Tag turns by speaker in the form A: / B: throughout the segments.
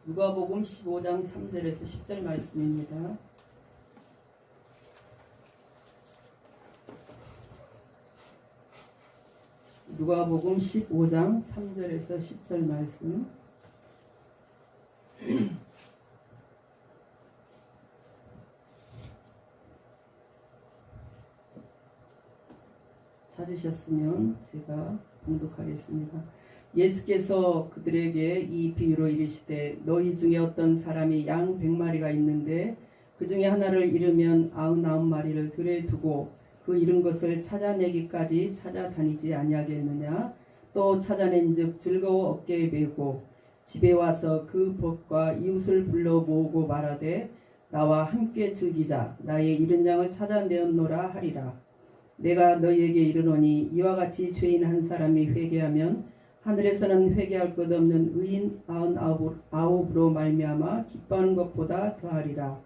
A: 누가복음 15장 3절에서 10절 말씀입니다. 누가복음 15장 3절에서 10절 말씀. 찾으셨으면 제가 봉독하겠습니다. 예수께서 그들에게 이 비유로 이르시되 너희 중에 어떤 사람이 양 100마리가 있는데 그 중에 하나를 잃으면 99마리를 들에 두고 그 잃은 것을 찾아내기까지 찾아다니지 아니하겠느냐. 또 찾아낸즉 즐거워 어깨에 메고 집에 와서 그 벗과 이웃을 불러 모으고 말하되 나와 함께 즐기자. 나의 잃은 양을 찾아내었노라 하리라. 내가 너희에게 이르노니 이와 같이 죄인 한 사람이 회개하면 하늘에서는 회개할 것 없는 의인 99으로 말미암아 기뻐하는 것보다 더하리라.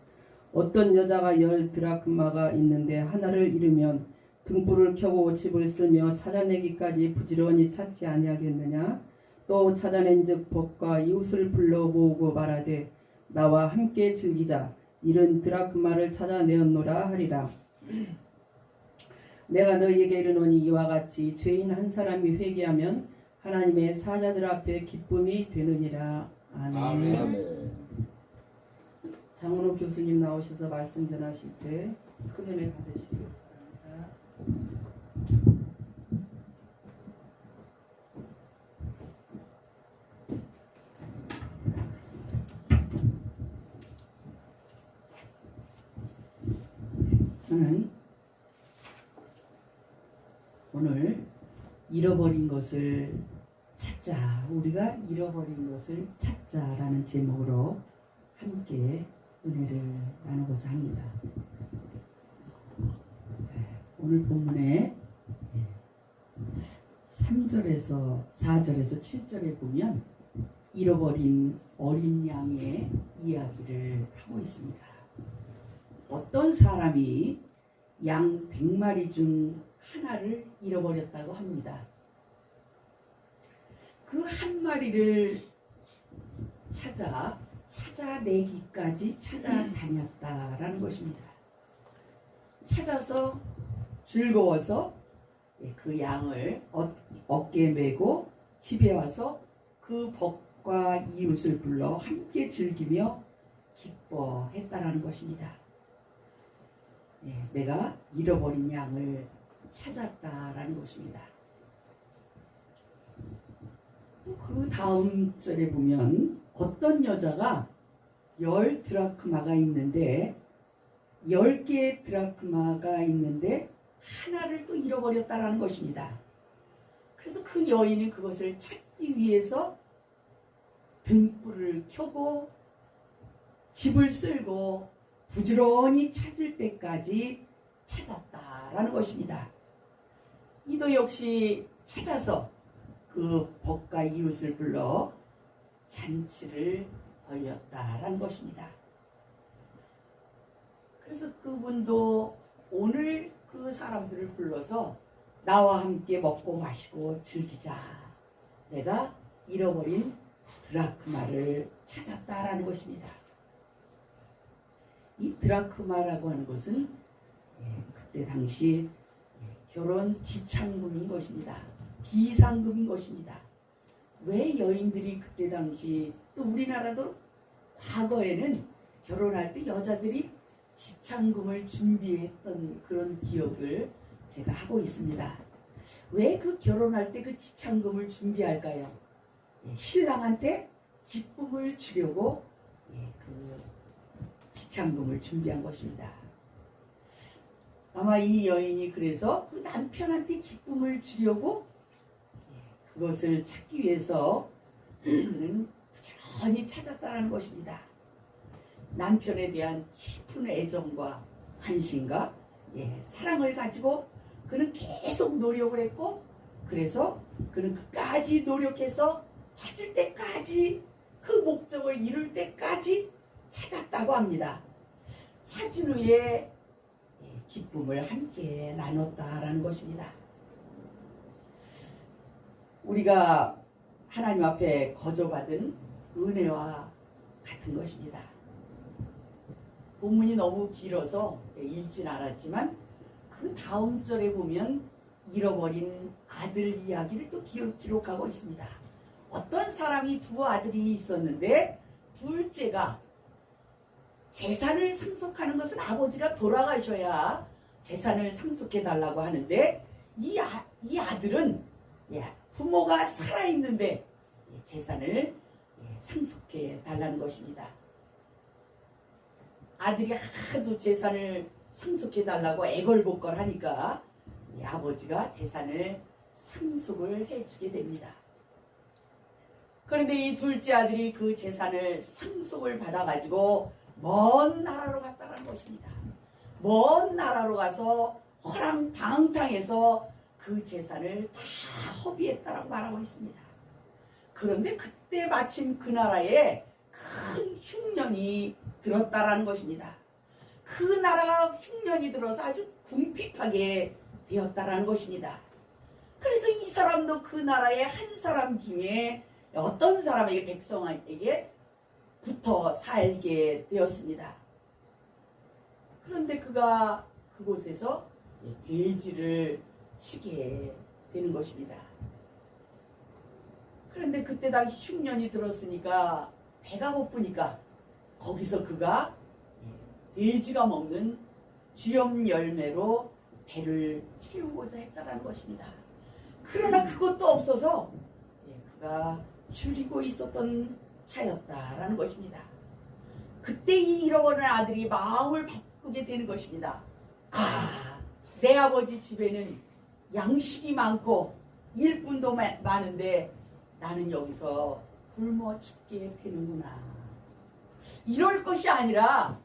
A: 어떤 여자가 10드라크마가 있는데 하나를 잃으면 등불을 켜고 집을 쓸며 찾아내기까지 부지런히 찾지 아니하겠느냐. 또 찾아낸즉 벗과 이웃을 불러 모으고 말하되 나와 함께 즐기자. 잃은 드라크마를 찾아내었노라 하리라. 내가 너희에게 이르노니 이와 같이 죄인 한 사람이 회개하면 하나님의 사자들 앞에 기쁨이 되느니라. 아멘.
B: 아멘.
A: 장은호 교수님 나오셔서 말씀 전하실 때 큰 은혜 받으시기 바랍니다. 저는 오늘 잃어버린 것을 찾자, 우리가 잃어버린 것을 찾자라는 제목으로 함께 은혜를 나누고자 합니다. 오늘 본문에 3절에서 4절에서 7절에 보면 잃어버린 어린 양의 이야기를 하고 있습니다. 어떤 사람이 양 100마리 중 하나를 잃어버렸다고 합니다. 그 한 마리를 찾아내기까지 찾아다녔다라는 것입니다. 찾아서 즐거워서 그 양을 어깨에 메고 집에 와서 그 벗과 이웃을 불러 함께 즐기며 기뻐했다라는 것입니다. 내가 잃어버린 양을 찾았다라는 것입니다. 또 그 다음 절에 보면 어떤 여자가 10드라크마가 있는데 10개의 드라크마가 있는데 하나를 또 잃어버렸다라는 것입니다. 그래서 그 여인이 그것을 찾기 위해서 등불을 켜고 집을 쓸고 부지런히 찾을 때까지 찾았다라는 것입니다. 이도 역시 찾아서 그 벗과 이웃을 불러 잔치를 벌였다라는 것입니다. 그래서 그분도 오늘 그 사람들을 불러서 나와 함께 먹고 마시고 즐기자. 내가 잃어버린 드라크마를 찾았다라는 것입니다. 이 드라크마라고 하는 것은 그때 당시 결혼 지참금인 것입니다. 비상금인 것입니다. 왜 여인들이 그때 당시, 또 우리나라도 과거에는 결혼할 때 여자들이 지참금을 준비했던 그런 기억을 제가 하고 있습니다. 왜 그 결혼할 때 그 지참금을 준비할까요? 신랑한테 기쁨을 주려고 그 지참금을 준비한 것입니다. 아마 이 여인이 그래서 그 남편한테 기쁨을 주려고 그것을 찾기 위해서 부지런히 찾았다는 것입니다. 남편에 대한 깊은 애정과 관심과 사랑을 가지고 그는 계속 노력을 했고, 그래서 그는 끝까지 노력해서 찾을 때까지, 그 목적을 이룰 때까지 찾았다고 합니다. 찾은 후에 기쁨을 함께 나눴다라는 것입니다. 우리가 하나님 앞에 거저받은 은혜와
B: 같은 것입니다. 본문이 너무 길어서 읽진 않았지만 그 다음 절에 보면 잃어버린 아들 이야기를 또 기록하고 있습니다. 어떤 사람이 두 아들이 있었는데 둘째가 재산을 상속하는 것은 아버지가 돌아가셔야 재산을 상속해 달라고 하는데 이 아들은 부모가 살아있는데 재산을 상속해 달라는 것입니다. 아들이 하도 재산을 상속해 달라고 애걸복걸 하니까 아버지가 재산을 상속을 해주게 됩니다. 그런데 이 둘째 아들이 그 재산을 상속을 받아가지고 먼 나라로 갔다는 것입니다. 먼 나라로 가서 허랑방탕해서 그 재산을 다 허비했다라고 말하고 있습니다. 그런데 그때 마침 그 나라에 큰 흉년이 들었다라는 것입니다. 그 나라가 흉년이 들어서 아주 궁핍하게 되었다라는 것입니다. 그래서 이 사람도 그 나라의 한 사람 중에 어떤 사람에게 백성에게 붙어 살게 되었습니다. 그런데 그가 그곳에서 돼지를 치게 되는 것입니다. 그런데 그때 당시 흉년이 들었으니까 배가 고프니까 거기서 그가 돼지가 먹는 쥐염 열매로 배를 채우고자 했다는 것입니다. 그러나 그것도 없어서 그가 줄이고 있었던 차였다라는 것입니다. 그때 이 잃어버린 아들이 마음을 바꾸게 되는 것입니다. 내 아버지 집에는 양식이 많고 일꾼도 많은데 나는 여기서 굶어 죽게 되는구나. 이럴 것이 아니라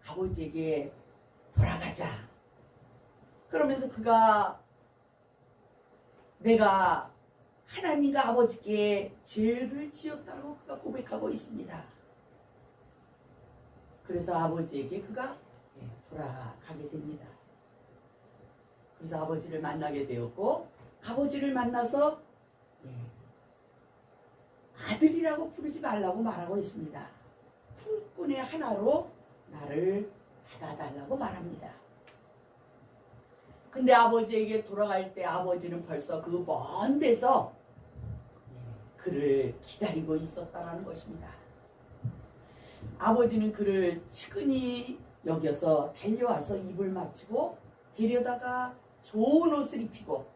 B: 아버지에게 돌아가자. 그러면서 그가 내가 하나님과 아버지께 죄를 지었다고 그가 고백하고 있습니다. 그래서 아버지에게 그가 돌아가게 됩니다. 그래서 아버지를 만나게 되었고 아버지를 만나서 아들이라고 부르지 말라고 말하고 있습니다. 품꾼의 하나로 나를 받아달라고 말합니다. 근데 아버지에게 돌아갈 때 아버지는 벌써 그 먼 데서 그를 기다리고 있었다는 것입니다. 아버지는 그를 측은히 여겨서 달려와서 입을 맞추고 데려다가 좋은 옷을 입히고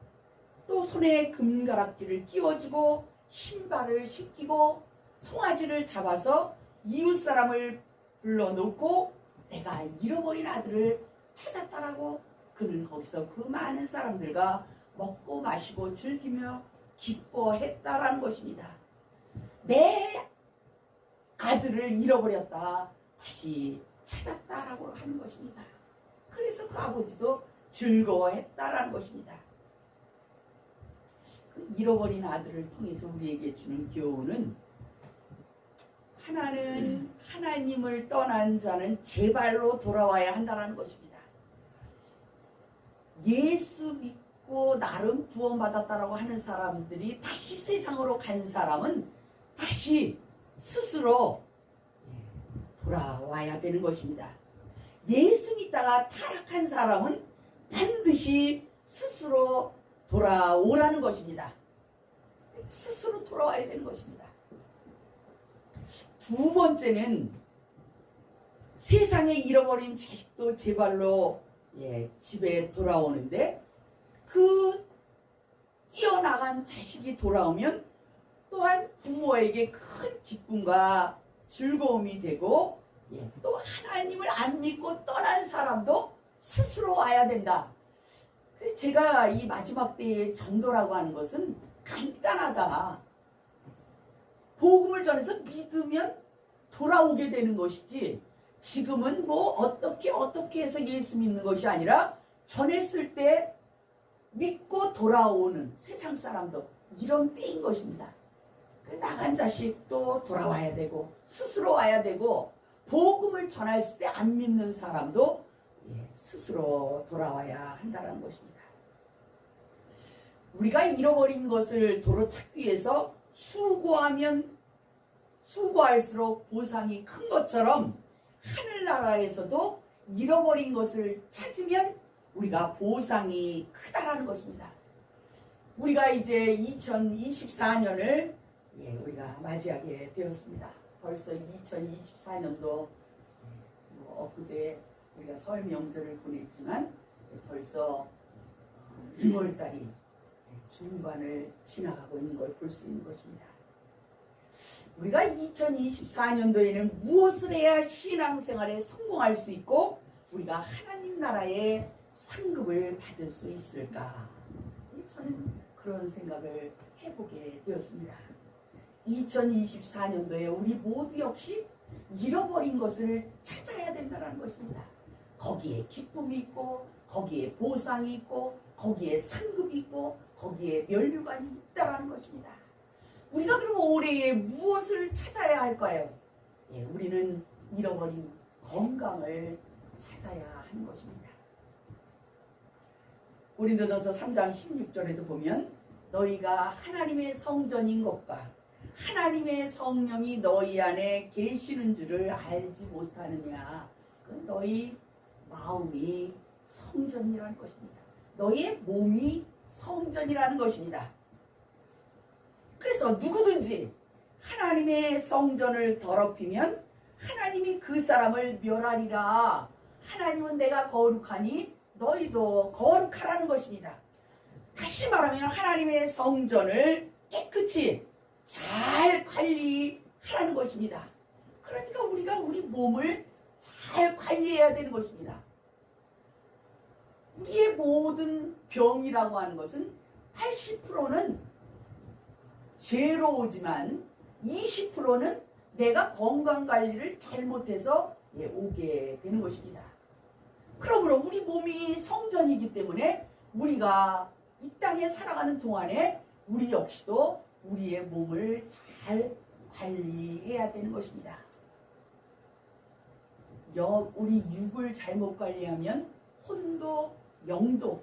B: 또 손에 금가락지를 끼워주고 신발을 신기고 송아지를 잡아서 이웃 사람을 불러놓고 내가 잃어버린 아들을 찾았다라고 그는 거기서 그 많은 사람들과 먹고 마시고 즐기며 기뻐했다라는 것입니다. 내 아들을 잃어버렸다 다시 찾았다라고 하는 것입니다. 그래서 그 아버지도 즐거워했다라는 것입니다. 그 잃어버린 아들을 통해서 우리에게 주는 교훈은 하나는 하나님을 떠난 자는 제 발로 돌아와야 한다는 것입니다. 예수 믿고 나름 구원받았다라고 하는 사람들이 다시 세상으로 간 사람은 다시 스스로 돌아와야 되는 것입니다. 예수 믿다가 타락한 사람은 반드시 스스로 돌아오라는 것입니다. 스스로 돌아와야 되는 것입니다. 두 번째는 세상에 잃어버린 자식도 제 발로 집에 돌아오는데 그 뛰어나간 자식이 돌아오면 또한 부모에게 큰 기쁨과 즐거움이 되고 또 하나님을 안 믿고 떠난 사람도 스스로 와야 된다. 제가 이 마지막 때의 전도라고 하는 것은 간단하다. 복음을 전해서 믿으면 돌아오게 되는 것이지 지금은 뭐 어떻게 해서 예수 믿는 것이 아니라 전했을 때 믿고 돌아오는 세상 사람도 이런 때인 것입니다. 나간 자식도 돌아와야 되고 스스로 와야 되고 복음을 전했을 때 안 믿는 사람도 스스로 돌아와야 한다는 것입니다. 우리가 잃어버린 것을 도로 찾기 위해서 수고하면 수고할수록 보상이 큰 것처럼 하늘나라에서도 잃어버린 것을 찾으면 우리가 보상이 크다라는 것입니다. 우리가 이제 2024년을 우리가 맞이하게 되었습니다. 벌써 2024년도 엊그제 우리가 설 명절을 보냈지만 벌써 6월달이 중반을 지나가고 있는 걸 볼 수 있는 것입니다. 우리가 2024년도에는 무엇을 해야 신앙생활에 성공할 수 있고 우리가 하나님 나라의 상급을 받을 수 있을까? 저는 그런 생각을 해보게 되었습니다. 2024년도에 우리 모두 역시 잃어버린 것을 찾아야 된다는 것입니다. 거기에 기쁨이 있고 거기에 보상이 있고 거기에 상급이 있고 거기에 면류관이 있다는 것입니다. 우리가 그럼 올해에 무엇을 찾아야 할까요? 우리는 잃어버린 건강을 찾아야 하는 것입니다. 고린도전서 3장 16절에도 보면 너희가 하나님의 성전인 것과 하나님의 성령이 너희 안에 계시는 줄을 알지 못하느냐. 그건 너희 마음이 성전이라는 것입니다. 너희의 몸이 성전이라는 것입니다. 그래서 누구든지 하나님의 성전을 더럽히면 하나님이 그 사람을 멸하리라. 하나님은 내가 거룩하니 너희도 거룩하라는 것입니다. 다시 말하면 하나님의 성전을 깨끗이 잘 관리하라는 것입니다. 그러니까 우리가 우리 몸을 잘 관리해야 되는 것입니다. 우리의 모든 병이라고 하는 것은 80%는 죄로 오지만 20%는 내가 건강관리를 잘못해서 오게 되는 것입니다. 그러므로 우리 몸이 성전이기 때문에 우리가 이 땅에 살아가는 동안에 우리 역시도 우리의 몸을 잘 관리해야 되는 것입니다. 우리 육을 잘못 관리하면 혼도 영도,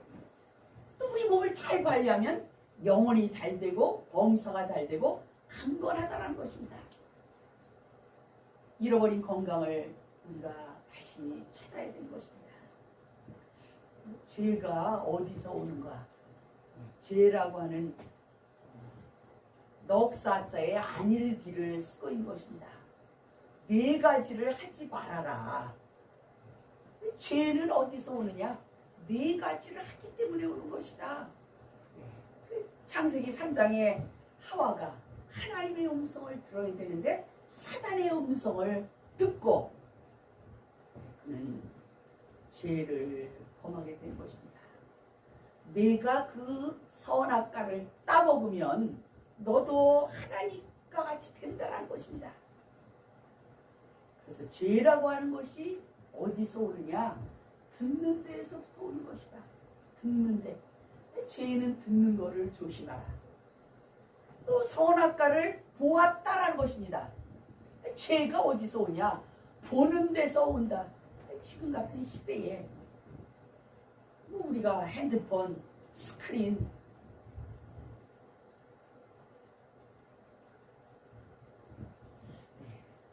B: 또 우리 몸을 잘 관리하면 영혼이 잘 되고 범사가 잘 되고 강건하다는 것입니다. 잃어버린 건강을 우리가 다시 찾아야 되는 것입니다. 죄가 어디서 오는가? 죄라고 하는 넉사자의 안일비를 쓰고 있는 것입니다. 네 가지를 하지 말아라. 죄는 어디서 오느냐? 네 가지를 하기 때문에 오는 것이다. 창세기 3장에 하와가 하나님의 음성을 들어야 되는데 사단의 음성을 듣고 그는 죄를 범하게 된 것입니다. 내가 그 선악과를 따먹으면 너도 하나님과 같이 된다는 것입니다. 그래서 죄라고 하는 것이 어디서 오느냐? 듣는 데에서부터 오는 것이다. 듣는 데. 죄는 듣는 거를 조심하라. 또 선악과를 보았다라는 것입니다. 죄가 어디서 오냐? 보는 데서 온다. 지금 같은 시대에 우리가 핸드폰, 스크린,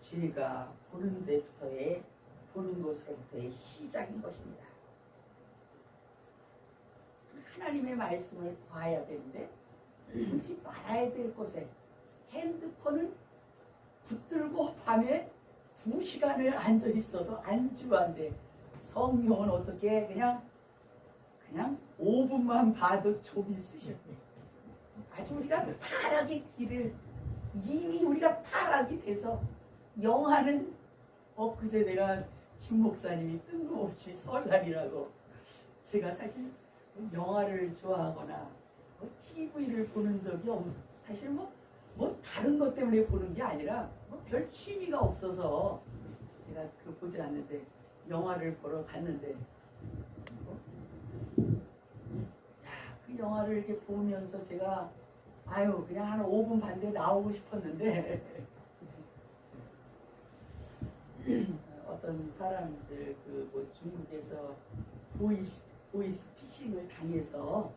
B: 죄가 보는 데부터의 보는 것으로부터의 시작인 것입니다. 하나님의 말씀을 봐야 되는데 보지 말아야 될 곳에 핸드폰을 붙들고 밤에 2시간을 앉아 있어도 안주한데 성령은 어떻게 그냥 5분만 봐도 좀 있으셔. 아주 우리가 타락의 길을 이미 우리가 타락이 돼서 영화는 엊그제 내가 김 목사님이 뜬금없이 설날이라고 제가 사실 영화를 좋아하거나 TV를 보는 적이 사실 뭐 다른 것 때문에 보는 게 아니라 별 취미가 없어서 제가 보지 않는데 영화를 보러 갔는데 그 영화를 이렇게 보면서 제가 그냥 한 5분 반 뒤에 나오고 싶었는데 어떤 사람들 중국에서 보이스 피싱을 당해서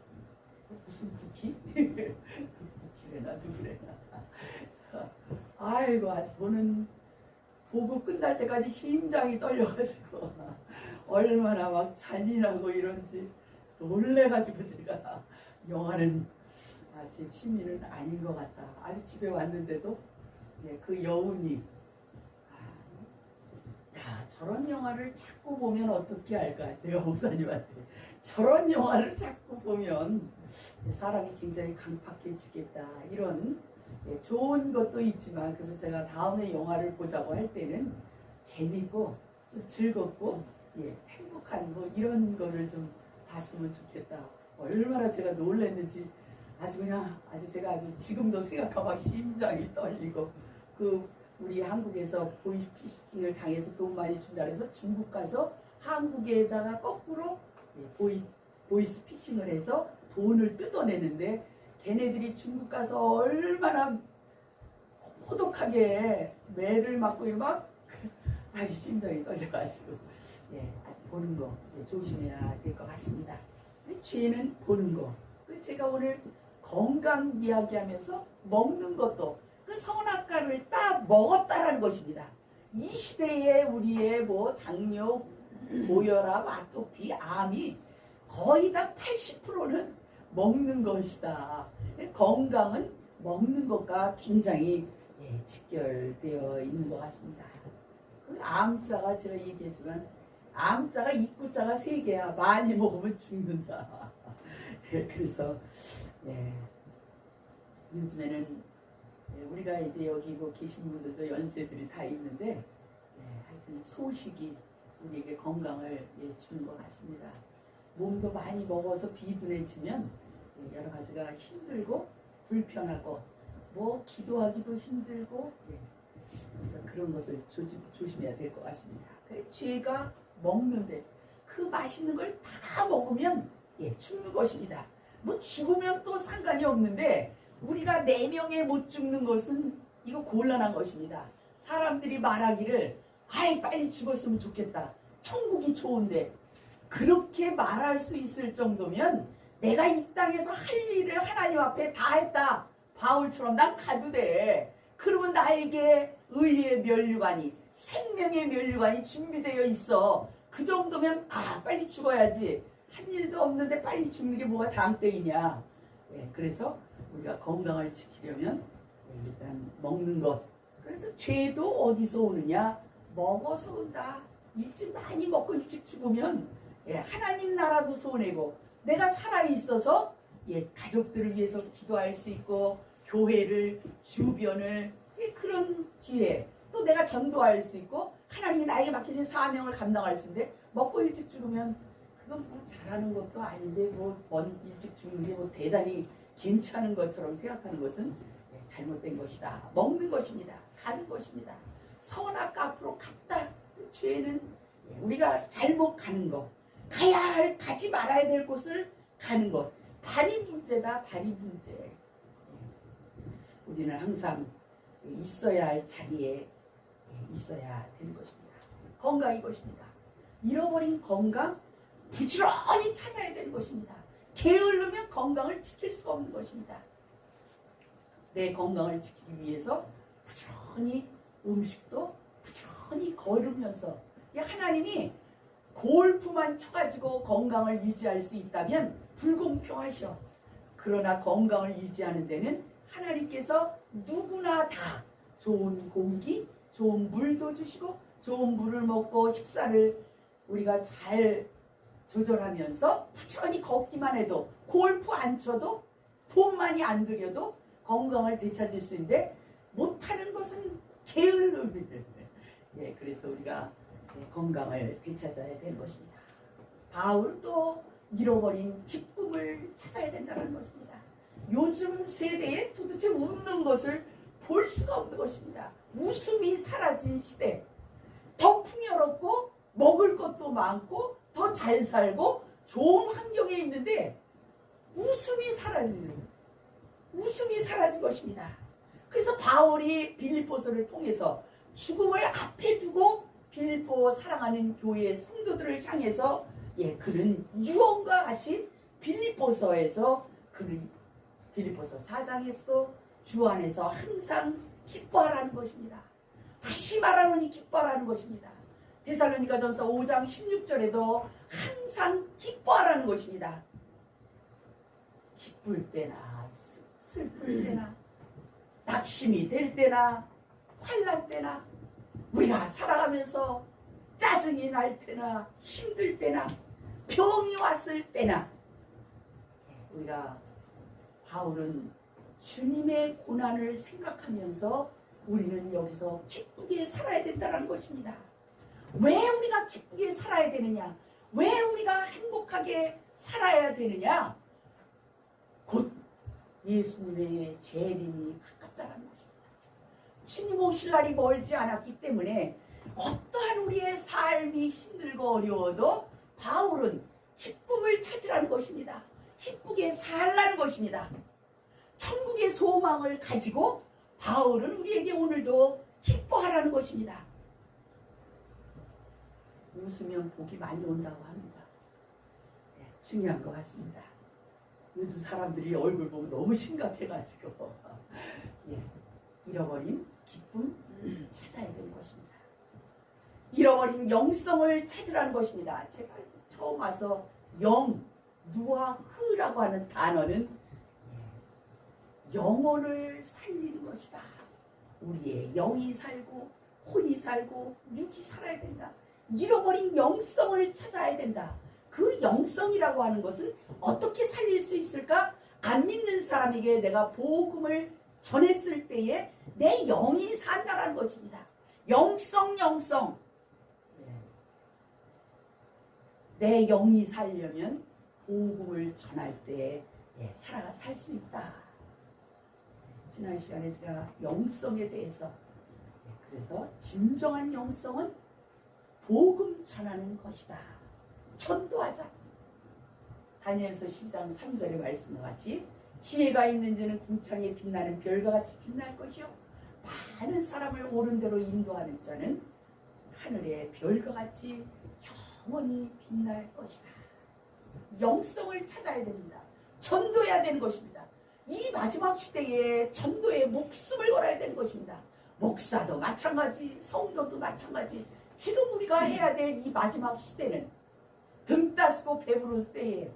B: 무슨 쿠키? 쿠키래나 누구래나 아이고 아주 보고 끝날 때까지 심장이 떨려가지고 얼마나 막 잔인하고 이런지 놀래가지고 제가 영화는 제 취미는 아닌 것 같다. 아주 집에 왔는데도 그 여운이 야 저런 영화를 자꾸 보면 어떻게 할까. 제가 목사님한테 저런 영화를 자꾸 보면 사람이 굉장히 강팍해지겠다 이런 좋은 것도 있지만 그래서 제가 다음에 영화를 보자고 할 때는 재밌고 좀 즐겁고 행복한 뭐 이런 거를 좀 봤으면 좋겠다. 얼마나 제가 놀랐는지 아주 제가 지금도 생각하면 심장이 떨리고 그 우리 한국에서 보이스피싱을 당해서 돈 많이 준다 해서 중국 가서 한국에다가 거꾸로 보이스피싱을 해서 돈을 뜯어내는데 걔네들이 중국 가서 얼마나 호독하게 매를 맞고 막 아주 심장이 떨려가지고 아주 보는 거 조심해야 될 것 같습니다. 죄는 보는 거. 제가 오늘 건강 이야기하면서 먹는 것도 그 선악과를 딱 먹었다라는 것입니다. 이 시대에 우리의 뭐 당뇨, 고혈압, 아토피, 암이 거의 다 80%는 먹는 것이다. 건강은 먹는 것과 굉장히 직결되어 있는 것 같습니다. 그 암자가 제가 얘기했지만 암자가 입구자가 3개야. 많이 먹으면 죽는다. 그래서 요즘에는 우리가 이제 여기 계신 분들도 연세들이 다 있는데 하여튼 소식이 우리에게 건강을 주는 것 같습니다. 몸도 많이 먹어서 비둔해지면 여러 가지가 힘들고 불편하고 뭐 기도하기도 힘들고 그런 것을 조심해야 될 것 같습니다. 죄가 먹는데 그 맛있는 걸 다 먹으면 죽는 것입니다. 뭐 죽으면 또 상관이 없는데 우리가 4명에 못 죽는 것은 이거 곤란한 것입니다. 사람들이 말하기를 아이 빨리 죽었으면 좋겠다. 천국이 좋은데 그렇게 말할 수 있을 정도면 내가 이 땅에서 할 일을 하나님 앞에 다 했다. 바울처럼 난 가도 돼. 그러면 나에게 의의 면류관이 생명의 면류관이 준비되어 있어. 그 정도면 빨리 죽어야지. 한 일도 없는데 빨리 죽는 게 뭐가 장땡이냐. 그래서 우리가 건강을 지키려면 일단 먹는 것. 그래서 죄도 어디서 오느냐? 먹어서 온다. 일찍 많이 먹고 일찍 죽으면 하나님 나라도 손해고 내가 살아있어서 가족들을 위해서 기도할 수 있고 교회를 주변을 그런 기회 또 내가 전도할 수 있고 하나님이 나에게 맡겨진 사명을 감당할 수 있는데 먹고 일찍 죽으면 그건 뭐 잘하는 것도 아닌데 뭐 일찍 죽는 게 뭐 대단히 괜찮은 것처럼 생각하는 것은 잘못된 것이다. 먹는 것입니다. 가는 것입니다. 선악과 앞으로 갔다. 죄는 우리가 잘못 가는 것. 가지 말아야 될 곳을 가는 것. 발이 문제다. 발이 문제. 우리는 항상 있어야 할 자리에 있어야 되는 것입니다. 건강이 것입니다. 잃어버린 건강 부지런히 찾아야 되는 것입니다. 게으르면 건강을 지킬 수가 없는 것입니다. 내 건강을 지키기 위해서 부지런히 음식도 부지런히 걸으면서 하나님이 골프만 쳐가지고 건강을 유지할 수 있다면 불공평하셔. 그러나 건강을 유지하는 데는 하나님께서 누구나 다 좋은 공기, 좋은 물도 주시고 좋은 물을 먹고 식사를 우리가 잘 조절하면서 부지런히 걷기만 해도 골프 안 쳐도 돈 많이 안 들여도 건강을 되찾을 수 있는데 못하는 것은 게을름이. 그래서 우리가 건강을 되찾아야 되는 것입니다. 바울은 또 잃어버린 기쁨을 찾아야 된다는 것입니다. 요즘 세대에 도대체 웃는 것을 볼 수가 없는 것입니다. 웃음이 사라진 시대. 더 풍요롭고 먹을 것도 많고 더 잘 살고 좋은 환경에 있는데 웃음이 사라진 것입니다. 그래서 바울이 빌립보서를 통해서 죽음을 앞에 두고 빌립보 사랑하는 교회의 성도들을 향해서 그는 유언과 같이 빌립보서에서 그는 빌립보서 4장에서 주 안에서 항상 기뻐하라는 것입니다. 다시 말하노니 기뻐하라는 것입니다. 데살로니가전서 5장 16절에도 항상 기뻐하라는 것입니다. 기쁠 때나 슬플 때나 낙심이 될 때나 환난 때나 우리가 살아가면서 짜증이 날 때나 힘들 때나 병이 왔을 때나 우리가 바울은 주님의 고난을 생각하면서 우리는 여기서 기쁘게 살아야 된다는 것입니다. 왜 우리가 기쁘게 살아야 되느냐? 왜 우리가 행복하게 살아야 되느냐? 곧 예수님의 재림이 가깝다는 것입니다. 주님 오실 날이 멀지 않았기 때문에 어떠한 우리의 삶이 힘들고 어려워도 바울은 기쁨을 찾으라는 것입니다. 기쁘게 살라는 것입니다. 천국의 소망을 가지고 바울은 우리에게 오늘도 기뻐하라는 것입니다. 웃으면 복이 많이 온다고 합니다. 네, 중요한 것 같습니다. 요즘 사람들이 얼굴 보고 너무 심각해가지고 잃어버린 기쁨 찾아야 되는 것입니다. 잃어버린 영성을 찾으라는 것입니다. 제가 처음 와서 누아흐라고 하는 단어는 영혼을 살리는 것이다. 우리의 영이 살고 혼이 살고 육이 살아야 된다. 잃어버린 영성을 찾아야 된다. 그 영성이라고 하는 것은 어떻게 살릴 수 있을까? 안 믿는 사람에게 내가 복음을 전했을 때에 내 영이 산다라는 것입니다. 영성. 내 영이 살려면 복음을 전할 때 살 수 있다. 지난 시간에 제가 영성에 대해서 그래서 진정한 영성은 복음 전하는 것이다. 전도하자. 다니엘서 10장 3절의 말씀과 같이 지혜가 있는 자는 궁창에 빛나는 별과 같이 빛날 것이요 많은 사람을 옳은 대로 인도하는 자는 하늘의 별과 같이 영원히 빛날 것이다. 영성을 찾아야 됩니다. 전도해야 되는 것입니다. 이 마지막 시대에 전도에 목숨을 걸어야 되는 것입니다. 목사도 마찬가지, 성도도 마찬가지. 지금 우리가 해야 될 이 마지막 시대는 등 따스고 배부를 때에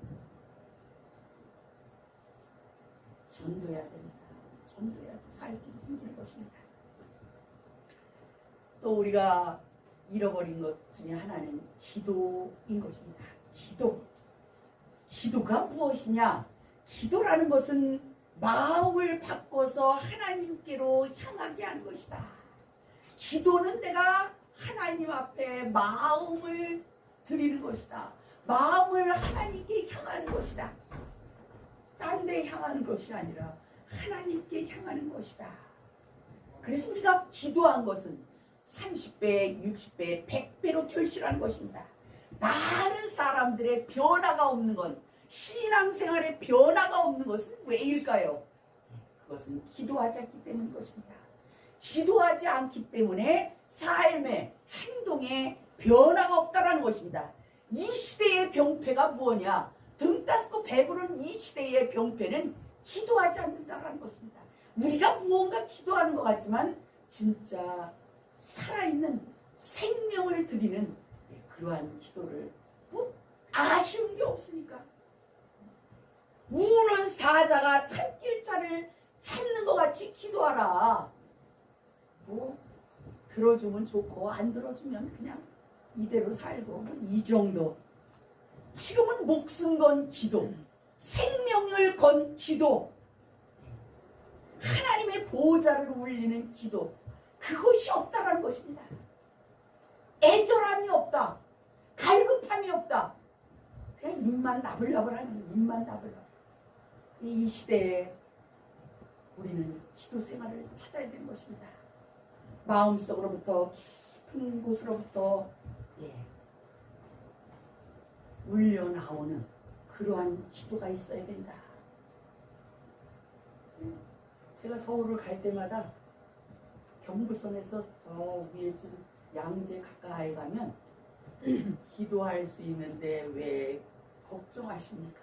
B: 전도해야 됩니다. 전도해야 돼. 살기 생기는 것입니다. 또 우리가 잃어버린 것 중에 하나는 기도인 것입니다. 기도가 무엇이냐? 기도라는 것은 마음을 바꿔서 하나님께로 향하게 하는 것이다. 기도는 내가 하나님 앞에 마음을 드리는 것이다. 마음을 하나님께 향하는 것이다. 딴 데 향하는 것이 아니라 하나님께 향하는 것이다. 그래서 우리가 기도한 것은 30배, 60배, 100배로 결실하는 것입니다. 많은 사람들의 변화가 없는 건, 신앙생활에 변화가 없는 것은 왜일까요? 그것은 기도하지 않기 때문인 것입니다. 기도하지 않기 때문에 삶의 행동에 변화가 없다는 것입니다. 이 시대의 병폐가 뭐냐? 등 따스고 배부른 이 시대의 병폐는 기도하지 않는다는 것입니다. 우리가 무언가 기도하는 것 같지만 진짜 살아있는 생명을 드리는 그러한 기도를 아쉬운 게 없으니까 우는 사자가 산길자를 찾는 것 같이 기도하라. 들어주면 좋고 안 들어주면 그냥 이대로 살고 이 정도. 지금은 목숨 건 기도, 생명을 건 기도, 하나님의 보호자를 울리는 기도, 그것이 없다라는 것입니다. 애절함이 없다. 갈급함이 없다. 그냥 입만 나불나불하는 입만 나불나불. 이 시대에 우리는 기도 생활을 찾아야 되는 것입니다. 마음속으로부터 깊은 곳으로부터 울려 나오는 그러한 기도가 있어야 된다. 제가 서울을 갈 때마다 경부선에서 저 위에 좀 양재 가까이 가면 기도할 수 있는데 왜 걱정하십니까?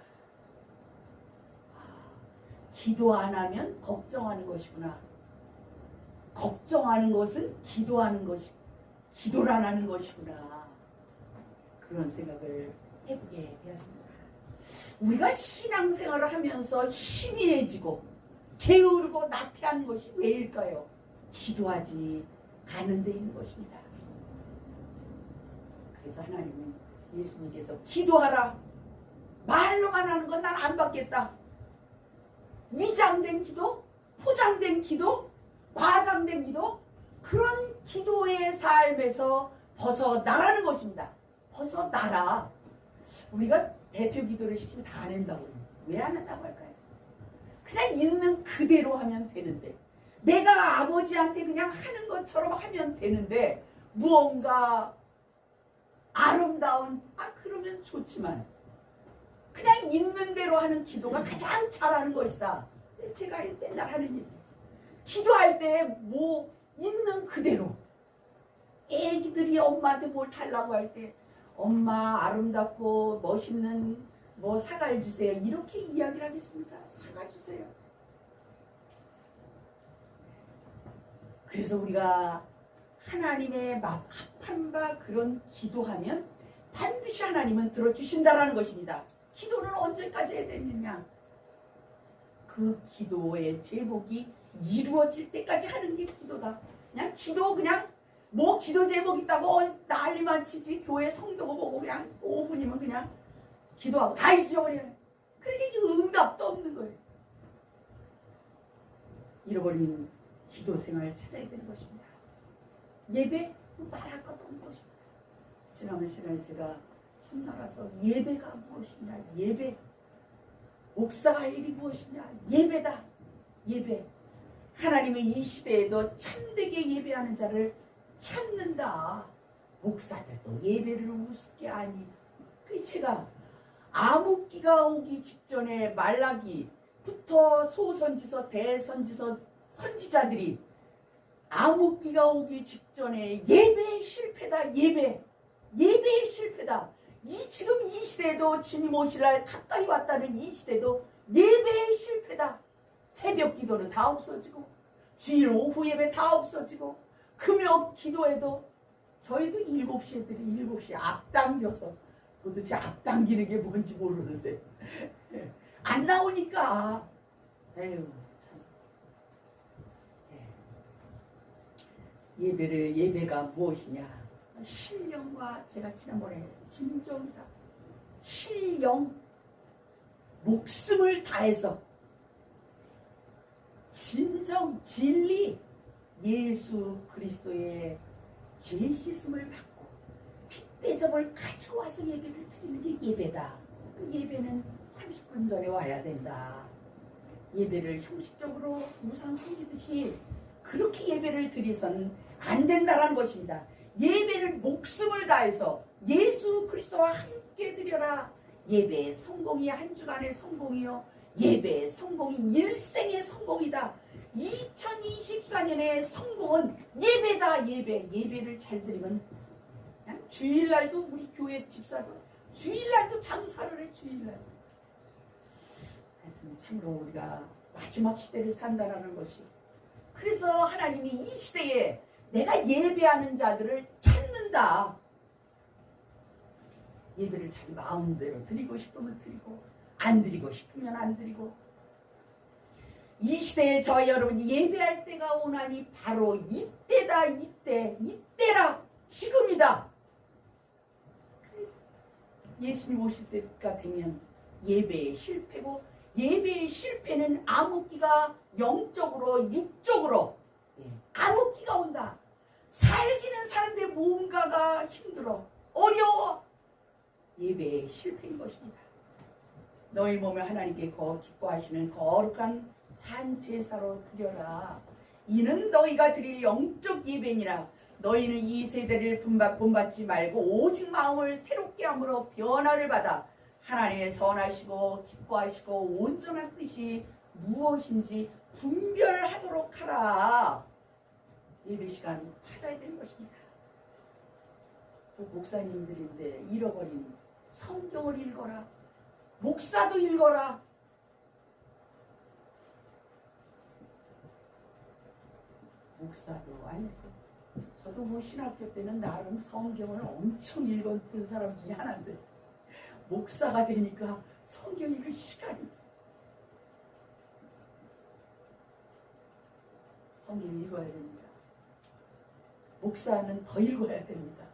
B: 기도 안 하면 걱정하는 것이구나. 걱정하는 것은 기도라는 것이구나. 그런 생각을 해보게 되었습니다. 우리가 신앙생활을 하면서 희미해지고 게으르고 나태한 것이 왜일까요? 기도하지 않은 데 있는 것입니다. 그래서 하나님은 예수님께서 기도하라. 말로만 하는 건 난 안 받겠다. 위장된 기도, 포장된 기도, 과장된 기도, 그런 기도의 삶에서 벗어나라는 것입니다. 벗어나라. 우리가 대표 기도를 시키면 다 안 한다고 해요. 왜 안 한다고 할까요? 그냥 있는 그대로 하면 되는데, 내가 아버지한테 그냥 하는 것처럼 하면 되는데, 무언가 아름다운, 그러면 좋지만 그냥 있는 대로 하는 기도가 가장 잘하는 것이다. 제가 맨날 하는 얘기. 기도할 때 뭐 있는 그대로. 애기들이 엄마한테 뭘 달라고 할 때 엄마 아름답고 멋있는 뭐 사과를 주세요. 이렇게 이야기를 하겠습니까? 사과 주세요. 그래서 우리가 하나님의 합한 바 그런 기도하면 반드시 하나님은 들어주신다라는 것입니다. 기도는 언제까지 해야 되느냐? 그 기도의 제목이 이루어질 때까지 하는 게 기도다. 그냥 기도 그냥 뭐 기도 제목 있다고 난리만 치지. 교회 성도가 보고 그냥 5분이면 그냥 기도하고 다 잊어버려요. 그러니까 이게 응답도 없는 거예요. 잃어버린 기도 생활을 찾아야 되는 것입니다. 예배 말할 것도 없는 것입니다. 지난번 시간에 제가 처음 나가서 예배가 무엇이냐, 예배, 목사가 할 일이 무엇이냐, 예배다. 예배. 하나님은 이 시대에도 참되게 예배하는 자를 찾는다. 목사들도 예배를 우습게 하니. 그 제가 암흑기가 오기 직전에 말라기부터 소선지서, 대선지서, 선지자들이 암흑기가 오기 직전에 예배의 실패다. 예배의 실패다. 지금 이 시대에도 주님 오실 날 가까이 왔다는 이 시대도 예배의 실패다. 새벽 기도는 다 없어지고 주일 오후 예배 다 없어지고 금요 기도에도 저희도 7시 애들이 7시에 앞당겨서 도대체 앞당기는 게 뭔지 모르는데 안 나오니까 에휴 참. 예배가 무엇이냐? 신령과 제가 지난번에 진정이다. 신령 목숨을 다해서 진정 진리 예수 그리스도의 죄 씻음을 받고 핏대접을 가지고 와서 예배를 드리는 게 예배다. 그 예배는 30분 전에 와야 된다. 예배를 형식적으로 우상 섬기듯이 그렇게 예배를 드리서는 안 된다라는 것입니다. 예배를 목숨을 다해서 예수 그리스도와 함께 드려라. 예배의 성공이 한 주간의 성공이요, 예배의 성공이 일생의 성공이다. 2024년의 성공은 예배다. 예배를 잘 드리면 그냥 주일날도 우리 교회 집사도 주일날도 장사를 해. 주일날. 하여튼 참으로 우리가 마지막 시대를 산다라는 것이, 그래서 하나님이 이 시대에 내가 예배하는 자들을 찾는다. 예배를 자기 마음대로 드리고 싶으면 드리고 안 드리고 싶으면 안 드리고, 이 시대에 저희 여러분이 예배할 때가 오나니 바로 이때다. 이때라. 지금이다. 예수님 오실 때가 되면 예배의 실패고, 예배의 실패는 암흑기가 영적으로 육적으로 암흑기가 온다. 살기는 사는데 뭔가가 힘들어 어려워. 예배의 실패인 것입니다. 너희 몸을 하나님께 기뻐하시는 거룩한 산제사로 드려라. 이는 너희가 드릴 영적 예배니라. 너희는 이 세대를 본받지 말고 오직 마음을 새롭게 함으로 변화를 받아 하나님의 선하시고 기뻐하시고 온전한 뜻이 무엇인지 분별하도록 하라. 예배 시간 찾아야 되는 것입니다. 또 목사님들인데 잃어버린 성경을 읽어라. 목사도 읽어라. 목사도 아니고 저도 뭐 신학교 때는 나름 성경을 엄청 읽었던 사람 중에 하나인데 목사가 되니까 성경 읽을 시간이 없어요. 성경 읽어야 됩니다. 목사는 더 읽어야 됩니다.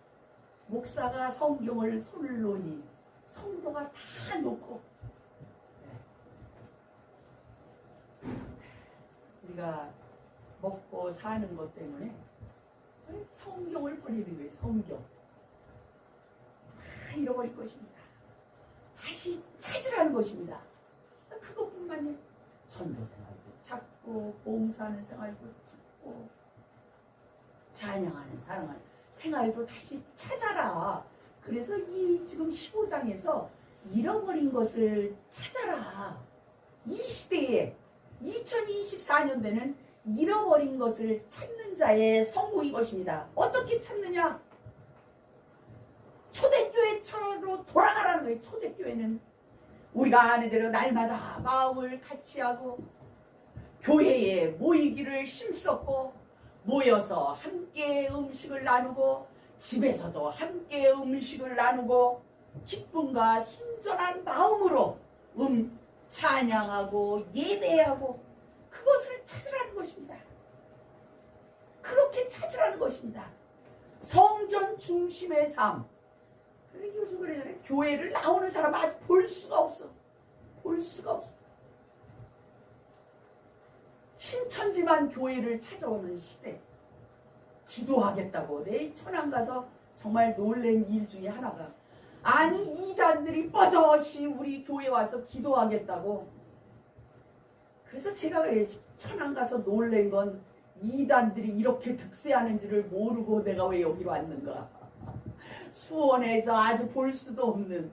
B: 목사가 성경을 손을 놓으니 성도가 다 놓고 우리가 먹고 사는 것 때문에 성경을 버리는 거예요. 성경 다 잃어버릴 것입니다. 다시 찾으라는 것입니다. 그것뿐만이 전도생활도 찾고 봉사하는 생활도 찾고 찬양하는 생활도 다시 찾아라. 그래서 이 지금 15장에서 잃어버린 것을 찾아라. 이 시대에 2024년대는 잃어버린 것을 찾는 자의 성공이 것입니다. 어떻게 찾느냐? 초대교회처럼 돌아가라는 거예요. 초대교회는 우리가 아는 대로 날마다 마음을 같이 하고 교회에 모이기를 힘썼고 모여서 함께 음식을 나누고 집에서도 함께 음식을 나누고 기쁨과 순전한 마음으로 찬양하고 예배하고 그것을 찾으라는 것입니다. 그렇게 찾으라는 것입니다. 성전 중심의 삶. 요즘 그러잖아요. 교회를 나오는 사람 아직 볼 수가 없어. 볼 수가 없어. 신천지만 교회를 찾아오는 시대. 기도하겠다고 내 천안 가서 정말 놀란 일 중에 하나가 아니 이단들이 뻗어시 우리 교회 와서 기도하겠다고. 그래서 제가 그래 천안 가서 놀란 건 이단들이 이렇게 득세하는지를 모르고 내가 왜 여기로 왔는가. 수원에서 아주 볼 수도 없는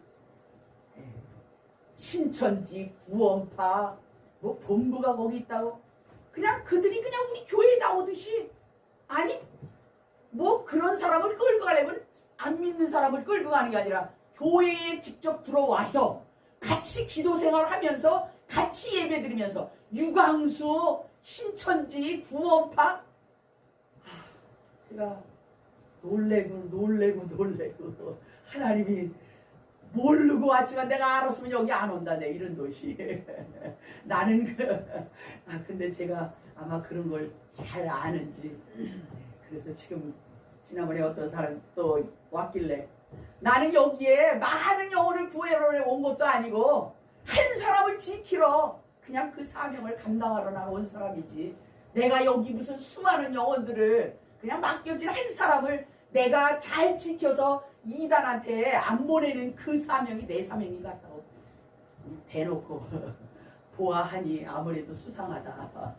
B: 신천지 구원파 뭐 본부가 거기 있다고 그냥 그들이 그냥 우리 교회에 나오듯이 아니 뭐 그런 사람을 끌고 가려면 안 믿는 사람을 끌고 가는 게 아니라 교회에 직접 들어와서 같이 기도 생활을 하면서 같이 예배 드리면서 유광수 신천지 구원파 제가 놀래고 하나님이 모르고 왔지만 내가 알았으면 여기 안 온다네 이런 도시. 나는 근데 제가 아마 그런 걸 잘 아는지 그래서 지금 지난번에 어떤 사람 또 왔길래 나는 여기에 많은 영혼을 구해러 온 것도 아니고 한 사람을 지키러 그냥 그 사명을 감당하러 나온 사람이지 내가 여기 무슨 수많은 영혼들을 그냥 맡겨진 한 사람을 내가 잘 지켜서 이단한테 안 보내는 그 사명이 내 사명인 것 같다고 대놓고 보아하니 아무래도 수상하다.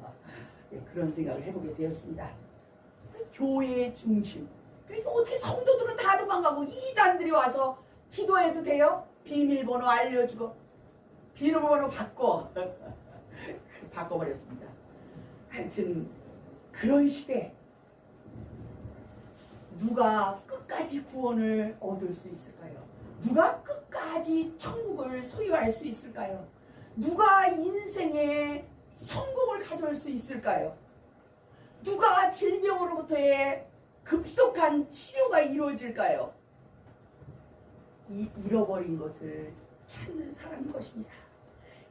B: 그런 생각을 해보게 되었습니다. 교회의 중심. 그러니까 어떻게 성도들은 다 도망가고 이단들이 와서 기도해도 돼요? 비밀번호 알려주고 비밀번호 바꿔버렸습니다. 하여튼 그런 시대 누가 끝까지 구원을 얻을 수 있을까요? 누가 끝까지 천국을 소유할 수 있을까요? 누가 인생의 성공을 가져올 수 있을까요? 누가 질병으로부터의 급속한 치료가 이루어질까요? 이 잃어버린 것을 찾는 사람인 것입니다.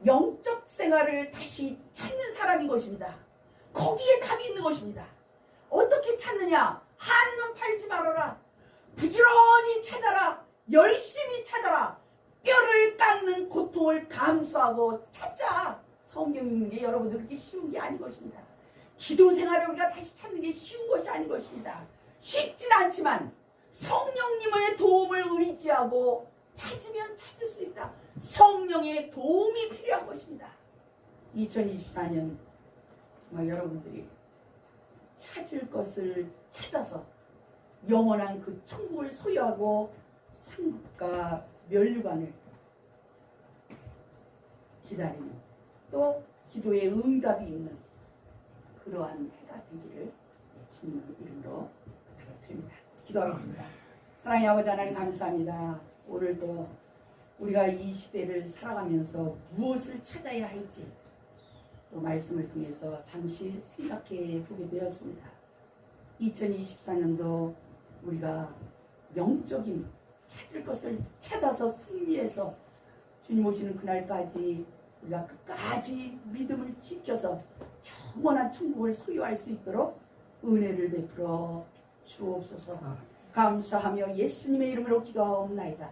B: 영적 생활을 다시 찾는 사람인 것입니다. 거기에 답이 있는 것입니다. 어떻게 찾느냐? 한눈 팔지 말아라. 부지런히 찾아라. 열심히 찾아라. 뼈를 깎는 고통을 감수하고 찾자. 성경 읽는 게 여러분들 그렇게 쉬운 게 아닌 것입니다. 기도 생활을 우리가 다시 찾는 게 쉬운 것이 아닌 것입니다. 쉽진 않지만 성령님의 도움을 의지하고 찾으면 찾을 수 있다. 성령의 도움이 필요한 것입니다. 2024년 정말 여러분들이 찾을 것을 찾아서 영원한 그 천국을 소유하고 상급과 멸류관을 기다리는 또 기도의 응답이 있는 그러한 해가 되기를 주님의 이름으로 부탁드립니다. 기도하겠습니다. 사랑의 아버지 하나님 감사합니다. 오늘도 우리가 이 시대를 살아가면서 무엇을 찾아야 할지 또 말씀을 통해서 잠시 생각해 보게 되었습니다. 2024년도 우리가 영적인 찾을 것을 찾아서 승리해서 주님 오시는 그날까지 우리가 끝까지 믿음을 지켜서 영원한 천국을 소유할 수 있도록 은혜를 베풀어 주옵소서. 감사하며 예수님의 이름으로 기도하옵나이다.